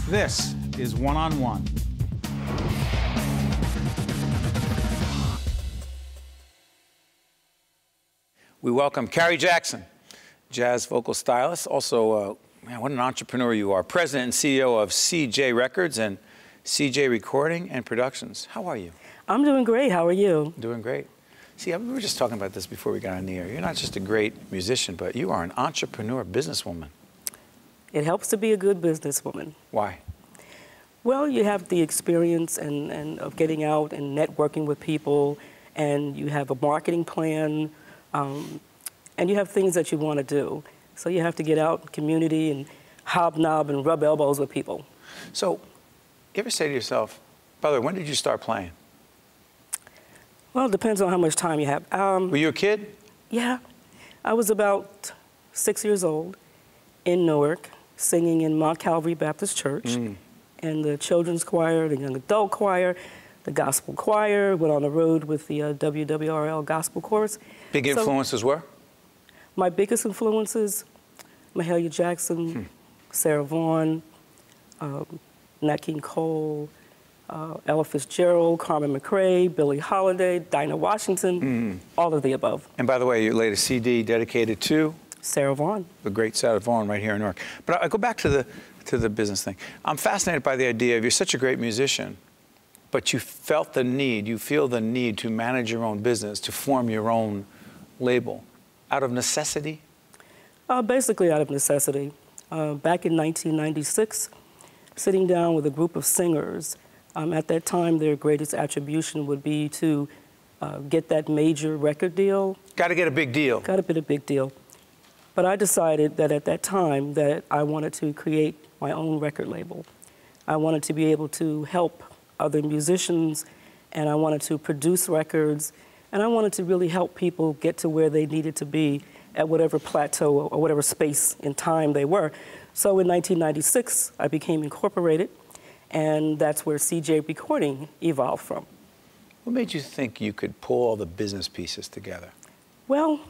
This is One-on-One. We welcome Carrie Jackson, jazz vocal stylist. Also, man, what an entrepreneur you are. President and CEO of CJ Records and CJ Recording and Productions. How are you? I'm doing great. How are you? Doing great. See, we were just talking about this before we got on the air. You're not just a great musician, but you are an entrepreneur, businesswoman. It helps to be a good businesswoman. Why? Well, you have the experience and of getting out and networking with people, and you have a marketing plan, and you have things that you want to do. So you have to get out in the community and hobnob and rub elbows with people. So, you ever say to yourself, by the way, when did you start playing? Well, it depends on how much time you have. Were you a kid? Yeah. I was about 6 years old in Newark, singing in Mount Calvary Baptist Church, and the children's choir, the young adult choir, the gospel choir, went on the road with the WWRL gospel chorus. Big influences were? My biggest influences, Carrie Jackson, Sarah Vaughan, Nat King Cole, Ella Fitzgerald, Carmen McRae, Billie Holiday, Dinah Washington, all of the above. And by the way, you laid a CD dedicated to? Sarah Vaughan. The great Sarah Vaughan right here in Newark. But I go back to the business thing. I'm fascinated by the idea of you're such a great musician, but you feel the need to manage your own business, to form your own label. Out of necessity? Basically out of necessity. Back in 1996, sitting down with a group of singers, at that time their greatest attribution would be to get that major record deal. Got to get a big deal. Got to get a big deal. But I decided that at that time that I wanted to create my own record label. I wanted to be able to help other musicians, and I wanted to produce records, and I wanted to really help people get to where they needed to be at whatever plateau or whatever space in time they were. So in 1996, I became incorporated, and that's where CJ Recording evolved from. What made you think you could pull all the business pieces together? Well,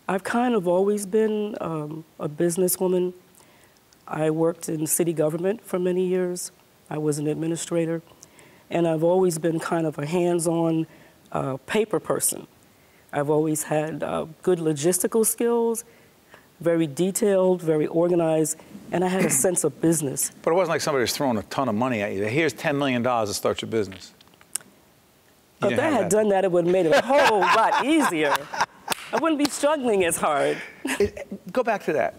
I've kind of always been a businesswoman. I worked in city government for many years. I was an administrator, and I've always been kind of a hands-on paper person. I've always had good logistical skills, very detailed, very organized, and I had a sense of business. But it wasn't like somebody was throwing a ton of money at you. Here's $10 million to start your business. If I had done that, it would have made it a whole lot easier. I wouldn't be struggling as hard. Go back to that.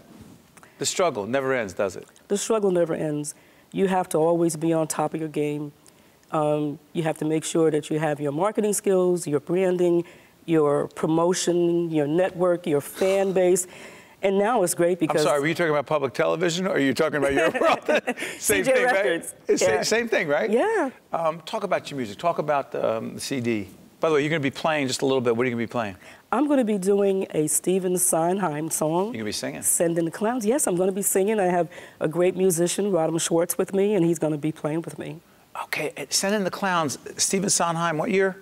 The struggle never ends, does it? The struggle never ends. You have to always be on top of your game. You have to make sure that you have your marketing skills, your branding, your promotion, your network, your fan base. And now it's great because... I'm sorry, were you talking about public television or are you talking about your world? Same CJ thing, Records. Right? Yeah. Same thing, right? Yeah. Talk about your music. Talk about the CD. By the way, you're going to be playing just a little bit. What are you going to be playing? I'm going to be doing a Stephen Sondheim song. You're going to be singing? Send in the Clowns. Yes, I'm going to be singing. I have a great musician, Rodham Schwartz, with me, and he's going to be playing with me. Okay, Send in the Clowns. Stephen Sondheim, what year?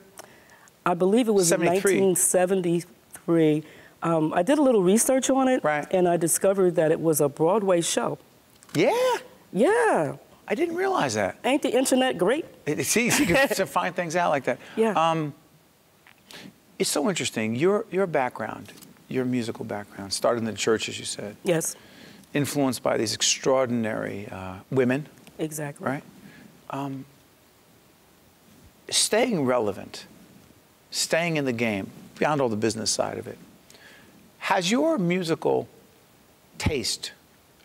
I believe it was 1973. I did a little research on it, right, and I discovered that it was a Broadway show. Yeah? Yeah. I didn't realize that. Ain't the internet great? See, you can find things out like that. Yeah. It's so interesting. Your background, your musical background, started in the church, as you said. Yes. Influenced by these extraordinary women. Exactly. Right? Staying relevant, staying in the game, beyond all the business side of it, has your musical taste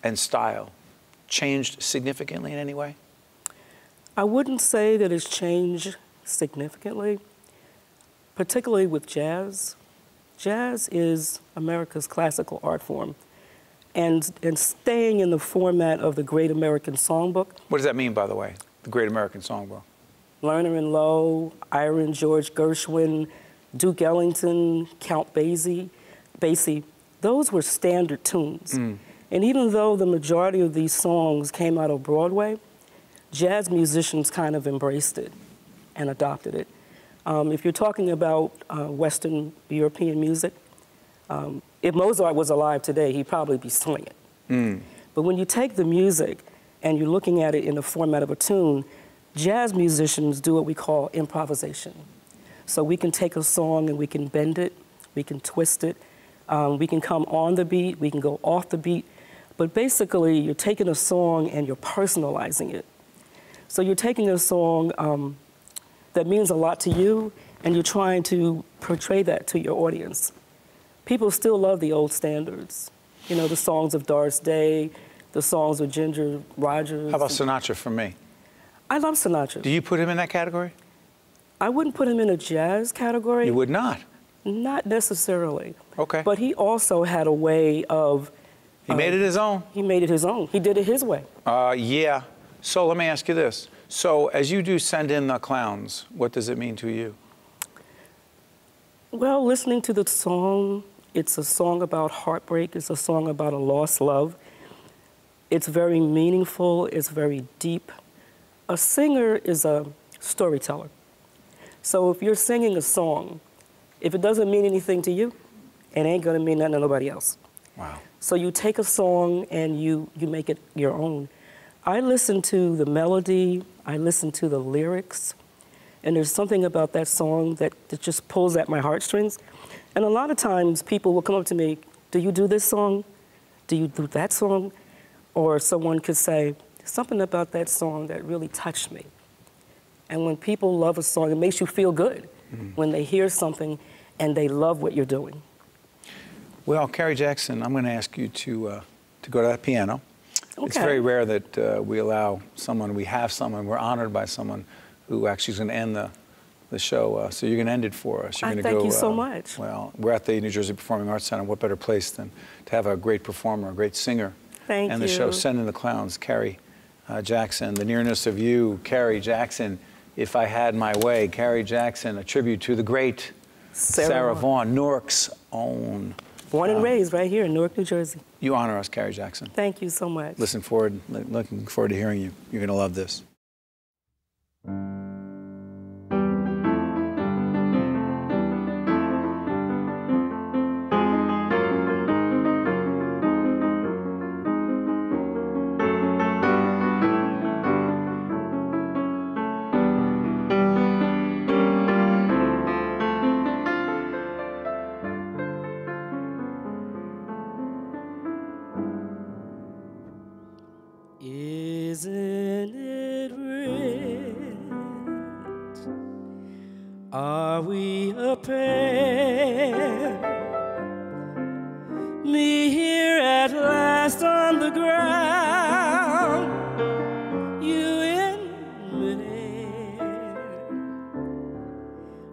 and style changed significantly in any way? I wouldn't say that it's changed significantly, particularly with jazz. Jazz is America's classical art form, and staying in the format of the Great American Songbook. What does that mean, by the way, the Great American Songbook? Lerner and Lowe, Iron George Gershwin, Duke Ellington, Count Basie, those were standard tunes. And even though the majority of these songs came out of Broadway, jazz musicians kind of embraced it and adopted it. If you're talking about Western European music, if Mozart was alive today, he'd probably be swinging. But when you take the music and you're looking at it in the format of a tune, jazz musicians do what we call improvisation. So we can take a song and we can bend it, we can twist it, we can come on the beat, we can go off the beat, but basically you're taking a song and you're personalizing it. So you're taking a song that means a lot to you, and you're trying to portray that to your audience. People still love the old standards, you know, the songs of Doris Day, the songs of Ginger Rogers. How about Sinatra for me? I love Sinatra. Do you put him in that category? I wouldn't put him in a jazz category. You would not? Not necessarily. Okay. But he also had a way of... He made it his own? He made it his own. He did it his way. Yeah. So let me ask you this. So as you do Send in the Clowns, what does it mean to you? Well, listening to the song, it's a song about heartbreak. It's a song about a lost love. It's very meaningful. It's very deep. A singer is a storyteller. So if you're singing a song, if it doesn't mean anything to you, it ain't gonna mean nothing to nobody else. Wow. So you take a song and you make it your own. I listen to the melody, I listen to the lyrics, and there's something about that song that just pulls at my heartstrings. And a lot of times people will come up to me, do you do this song? Do you do that song? Or someone could say, something about that song that really touched me. And when people love a song, it makes you feel good when they hear something and they love what you're doing. Well, Kerry Jackson, I'm going to ask you to go to that piano. Okay. It's very rare that we have someone, we're honored by someone who actually is going to end the show. So you're going to end it for us. You're going to thank go, you so much. Well, we're at the New Jersey Performing Arts Center. What better place than to have a great performer, a great singer, Thank and you. the show Send in the Clowns, Kerry Jackson, The Nearness of You, Kerry Jackson, If I Had My Way, Kerry Jackson, a tribute to the great Sarah Vaughan, Newark's own. Born and raised right here in Newark, New Jersey. You honor us, Kerry Jackson. Thank you so much. Looking forward to hearing you. You're going to love this. Isn't it rich? Are we a pair? Me here at last on the ground, you in midair.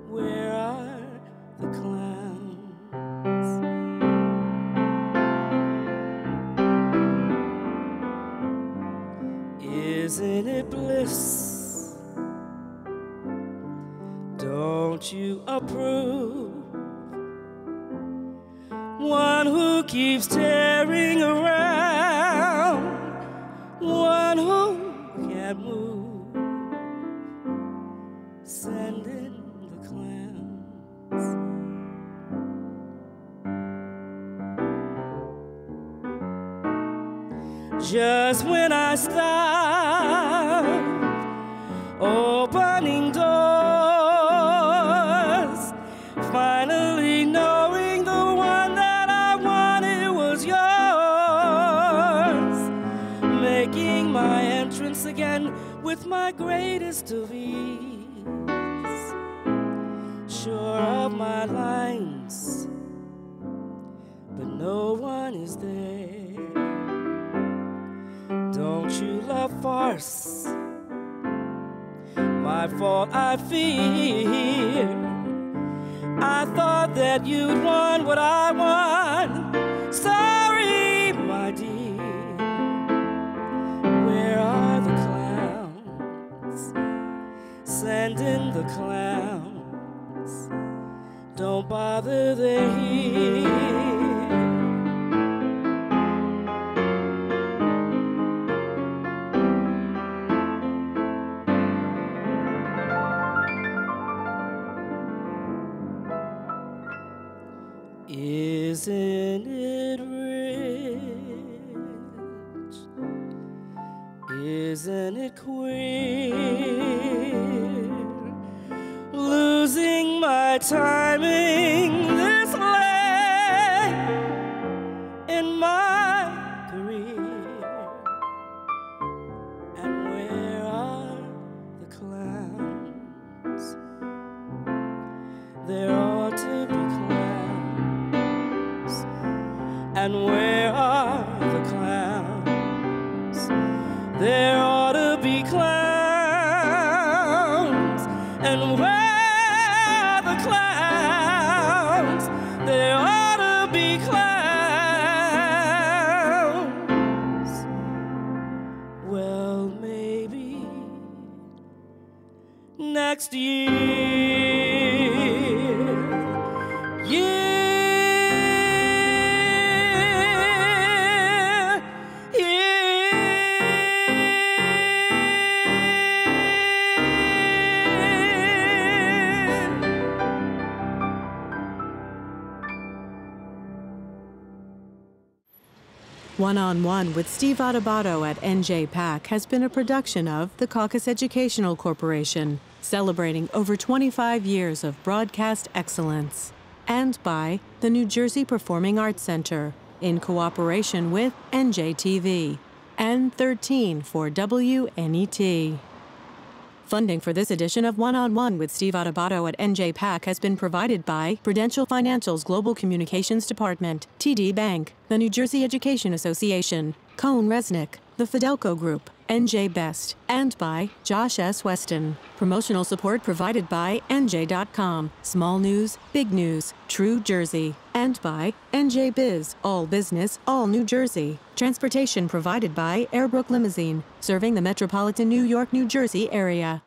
Where are the clowns? Isn't it bliss? Don't you approve? One who keeps tearing around, one who can't move. Send in the clowns. Just when I stop opening doors, finally knowing the one that I wanted was yours, making my entrance again with my greatest of ease, sure of my lines, but no one is there. Don't you love farce? My fault, I fear. I thought that you'd want what I want. Sorry, my dear. Where are the clowns? Send in the clowns. Don't bother, they're here. Isn't it rich? isn't it queer? Losing my timing this late in my career. And where are the clowns? There ought to be clowns. And where are the clowns? There ought to be clowns. And where are the clowns? There ought to be clowns. Well, maybe next year. One-on-One with Steve Adubato at NJPAC has been a production of the Caucus Educational Corporation, celebrating over 25 years of broadcast excellence, and by the New Jersey Performing Arts Center, in cooperation with NJTV, and 13 for WNET. Funding for this edition of One-on-One with Steve Adubato at NJPAC has been provided by Prudential Financial's Global Communications Department, TD Bank, the New Jersey Education Association, Cohn Resnick, the Fidelco Group, NJ Best, and by Josh S. Weston. Promotional support provided by NJ.com, Small News, Big News, True Jersey, and by NJ Biz, All Business, All New Jersey. Transportation provided by Airbrook Limousine, serving the metropolitan New York, New Jersey area.